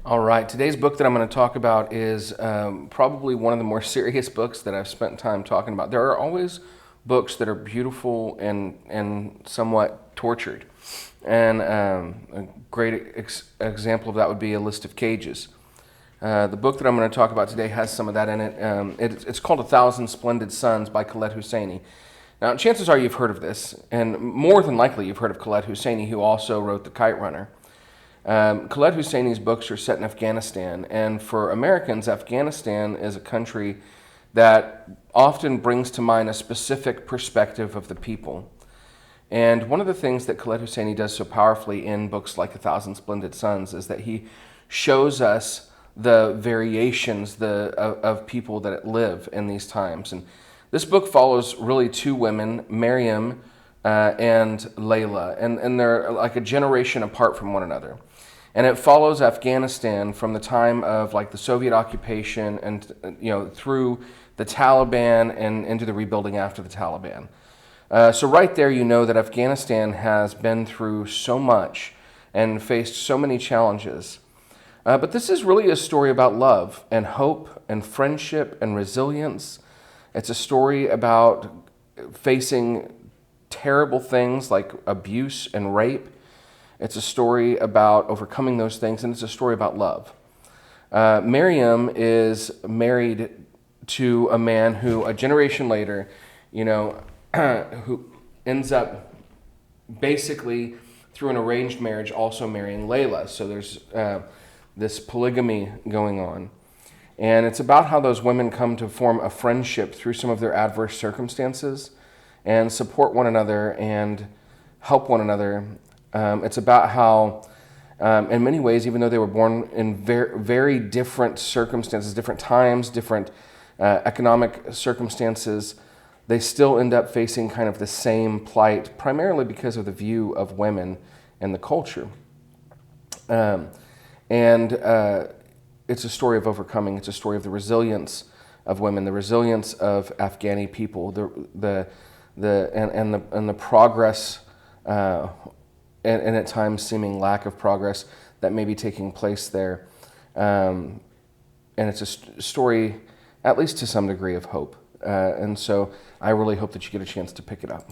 All right, today's book that I'm going to talk about is probably one of the more serious books that I've spent time talking about. There are always books that are beautiful and somewhat tortured. And a great example of that would be A List of Cages. The book that I'm going to talk about today has some of that in it. It's called A Thousand Splendid Suns by Khaled Husseini. Now, chances are you've heard of this, and more than likely you've heard of Khaled Husseini, who also wrote The Kite Runner. Khaled Husseini's books are set in Afghanistan, and for Americans, Afghanistan is a country that often brings to mind a specific perspective of the people. And one of the things that Khaled Husseini does so powerfully in books like A Thousand Splendid Suns is that he shows us the variations of people that live in these times. And this book follows really two women, Maryam and Layla, and they're like a generation apart from one another. And it follows Afghanistan from the time of like the Soviet occupation and through the Taliban and into the rebuilding after the Taliban. So right there you know that Afghanistan has been through so much and faced so many challenges. But this is really a story about love and hope and friendship and resilience. It's a story about facing terrible things like abuse and rape. It's a story about overcoming those things, and it's a story about love. Maryam is married to a man who, a generation later, who ends up basically through an arranged marriage also marrying Layla. So there's this polygamy going on. And it's about how those women come to form a friendship through some of their adverse circumstances and support one another and help one another. It's about how, in many ways, even though they were born in very different circumstances, different times, different economic circumstances, they still end up facing kind of the same plight, primarily because of the view of women and the culture. It's a story of overcoming. It's a story of the resilience of women, the resilience of Afghani people, the progress. And at times seeming lack of progress that may be taking place there. And it's a story, at least to some degree, of hope. And so I really hope that you get a chance to pick it up.